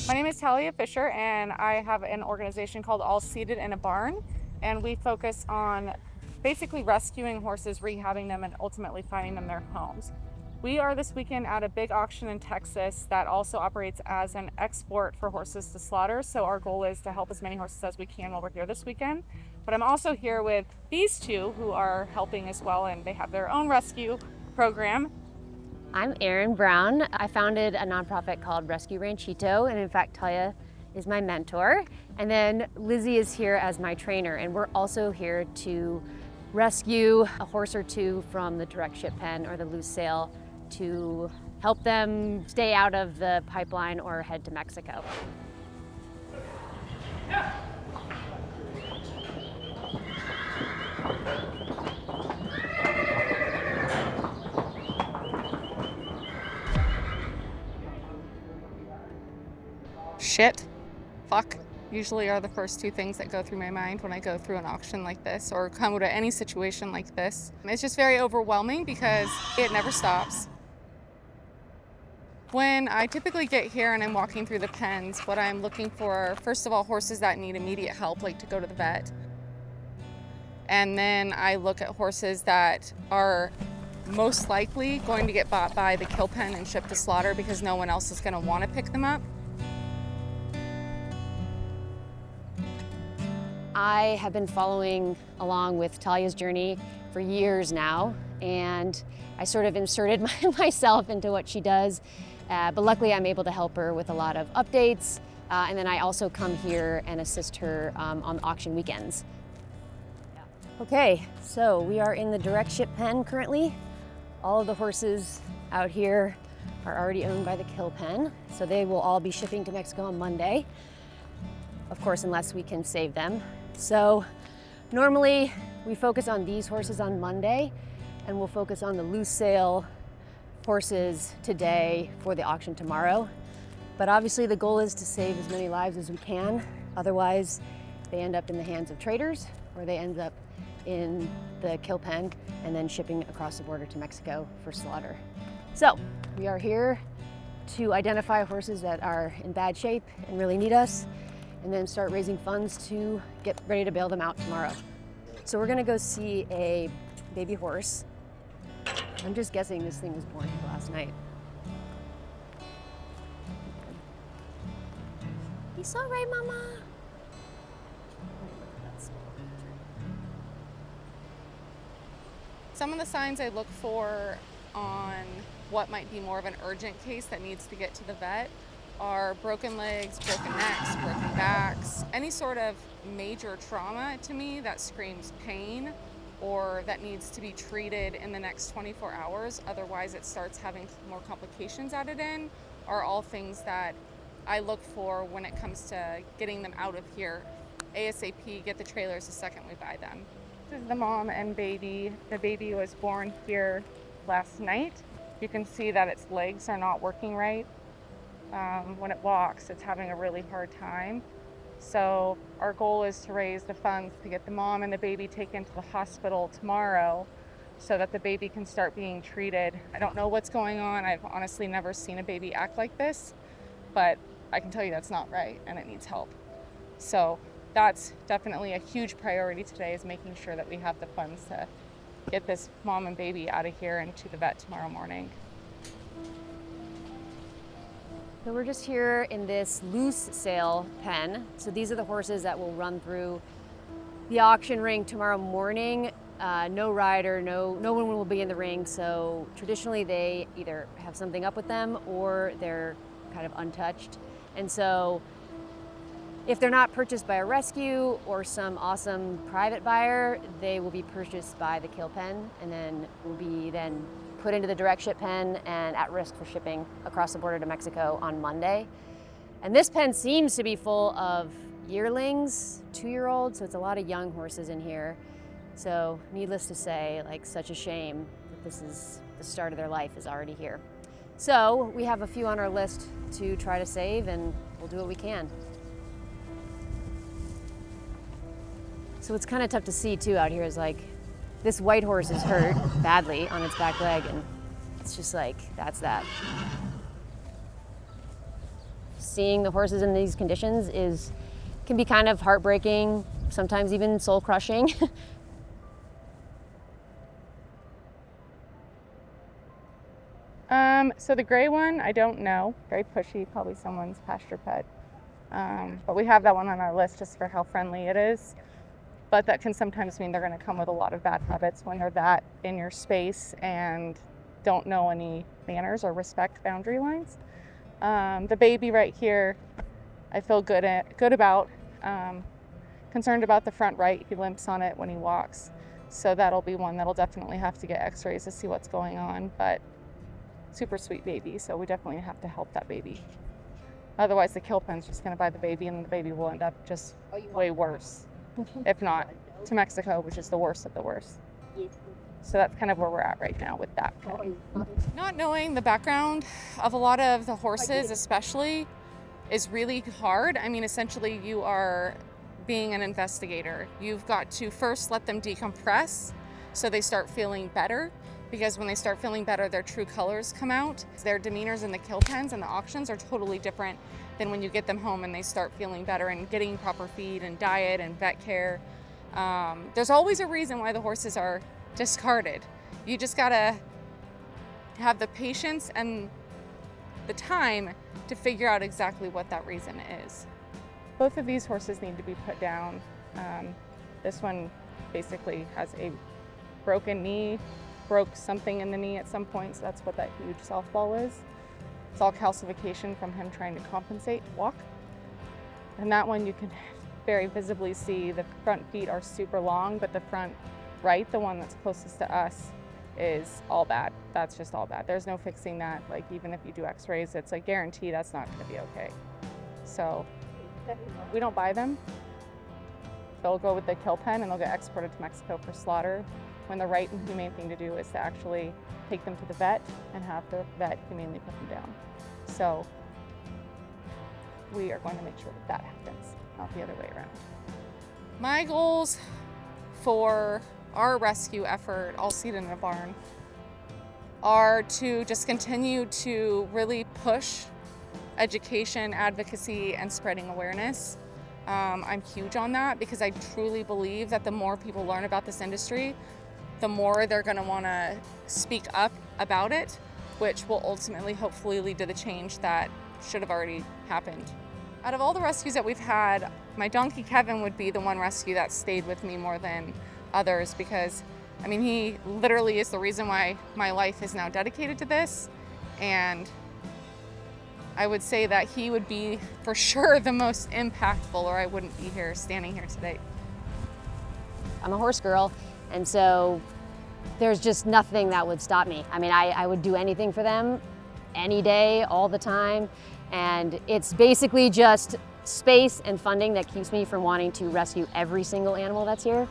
My name is Talia Fisher, and I have an organization called All Seated in a Barn, and we focus on basically rescuing horses, rehabbing them, and ultimately finding them their homes. We are this weekend at a big auction in Texas that also operates as an export for horses to slaughter. So our goal is to help as many horses as we can while we're here this weekend. But I'm also here with these two who are helping as well, and they have their own rescue program. I'm Erin Brown. I founded a nonprofit called Rescue Ranchito, and in fact, Talia is my mentor. And then Lizzie is here as my trainer, and we're also here to rescue a horse or two from the direct ship pen or the loose sale to help them stay out of the pipeline or head to Mexico. Shit, fuck, usually are the first two things that go through my mind when I go through an auction like this or come to any situation like this. It's just very overwhelming because it never stops. When I typically get here and I'm walking through the pens, what I'm looking for are, first of all, horses that need immediate help, like to go to the vet. And then I look at horses that are most likely going to get bought by the kill pen and shipped to slaughter because no one else is going to want to pick them up. I have been following along with Talia's journey for years now, and I sort of inserted myself into what she does, but luckily I'm able to help her with a lot of updates, and then I also come here and assist her on auction weekends. Okay, so we are in the direct ship pen currently. All of the horses out here are already owned by the kill pen, so they will all be shipping to Mexico on Monday. Of course, unless we can save them. So normally we focus on these horses on Monday, and we'll focus on the loose sale horses today for the auction tomorrow. But obviously the goal is to save as many lives as we can. Otherwise, they end up in the hands of traders, or they end up in the kill pen and then shipping across the border to Mexico for slaughter. So we are here to identify horses that are in bad shape and really need us, and then start raising funds to get ready to bail them out tomorrow. So we're gonna go see a baby horse. I'm just guessing this thing was born last night. You saw right, Mama? Some of the signs I look for on what might be more of an urgent case that needs to get to the vet are broken legs, broken necks, broken backs, any sort of major trauma to me that screams pain or that needs to be treated in the next 24 hours. Otherwise it starts having more complications added in, are all things that I look for when it comes to getting them out of here. ASAP, get the trailers the second we buy them. This is the mom and baby. The baby was born here last night. You can see that its legs are not working right. When it walks, it's having a really hard time. So our goal is to raise the funds to get the mom and the baby taken to the hospital tomorrow so that the baby can start being treated. I don't know what's going on. I've honestly never seen a baby act like this, but I can tell you that's not right and it needs help. So that's definitely a huge priority today, is making sure that we have the funds to get this mom and baby out of here and to the vet tomorrow morning. So we're just here in this loose sale pen. So these are the horses that will run through the auction ring tomorrow morning. No rider, no one will be in the ring. So traditionally they either have something up with them or they're kind of untouched. And so if they're not purchased by a rescue or some awesome private buyer, they will be purchased by the kill pen and then will be then put into the direct ship pen and at risk for shipping across the border to Mexico on Monday. And this pen seems to be full of yearlings, 2-year-olds, so it's a lot of young horses in here. So needless to say, like, such a shame that this is the start of their life is already here. So we have a few on our list to try to save, and we'll do what we can. So what's kind of tough to see too out here is like, this white horse is hurt badly on its back leg, and it's just like, that's that. seeing the horses in these conditions can be kind of heartbreaking, sometimes even soul crushing. So the gray one, I don't know. Very pushy, probably someone's pasture pet. But we have that one on our list just for how friendly it is. But that can sometimes mean they're going to come with a lot of bad habits when they're that in your space and don't know any manners or respect boundary lines. The baby right here, I feel good about. Concerned about the front right. He limps on it when he walks. So that'll be one that'll definitely have to get x-rays to see what's going on. But super sweet baby, so we definitely have to help that baby. Otherwise, the kill pen's just going to buy the baby, and the baby will end up just way worse, if not to Mexico, which is the worst of the worst. So that's kind of where we're at right now with that pen. Not knowing the background of a lot of the horses, especially, is really hard. I mean, essentially, you are being an investigator. You've got to first let them decompress so they start feeling better. Because when they start feeling better, their true colors come out. Their demeanors in the kill pens and the auctions are totally different than when you get them home and they start feeling better and getting proper feed and diet and vet care. There's always a reason why the horses are discarded. You just gotta have the patience and the time to figure out exactly what that reason is. Both of these horses need to be put down. This one basically has a broken knee, broke something in the knee at some point, so that's what that huge softball is. It's all calcification from him trying to compensate walk. And that one you can very visibly see the front feet are super long, but the front right, the one that's closest to us, is all bad. That's just all bad. There's no fixing that. Like, even if you do x-rays, it's a guarantee that's not going to be okay. So we don't buy them. They'll go with the kill pen and they'll get exported to Mexico for slaughter, when the right and humane thing to do is to actually take them to the vet and have the vet humanely put them down. So we are going to make sure that happens, not the other way around. My goals for our rescue effort, all seated in a barn, are to just continue to really push education, advocacy, and spreading awareness. I'm huge on that because I truly believe that the more people learn about this industry, the more they're going to want to speak up about it, which will ultimately hopefully lead to the change that should have already happened. Out of all the rescues that we've had, my donkey Kevin would be the one rescue that stayed with me more than others because, I mean, he literally is the reason why my life is now dedicated to this. And I would say that he would be for sure the most impactful, or I wouldn't be here standing here today. I'm a horse girl, and so there's just nothing that would stop me. I mean, I would do anything for them, any day, all the time, and it's basically just space and funding that keeps me from wanting to rescue every single animal that's here.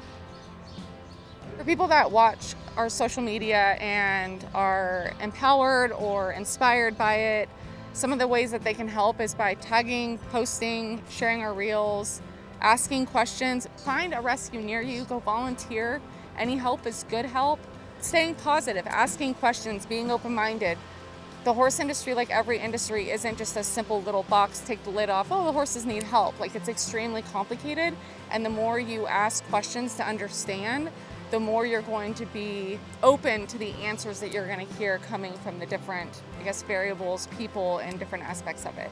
For people that watch our social media and are empowered or inspired by it, some of the ways that they can help is by tagging, posting, sharing our reels, asking questions. Find a rescue near you, go volunteer. Any help is good help. Staying positive, asking questions, being open-minded. The horse industry, like every industry, isn't just a simple little box, take the lid off, oh, the horses need help. Like, it's extremely complicated, and the more you ask questions to understand, the more you're going to be open to the answers that you're going to hear coming from the different, I guess, variables, people, and different aspects of it.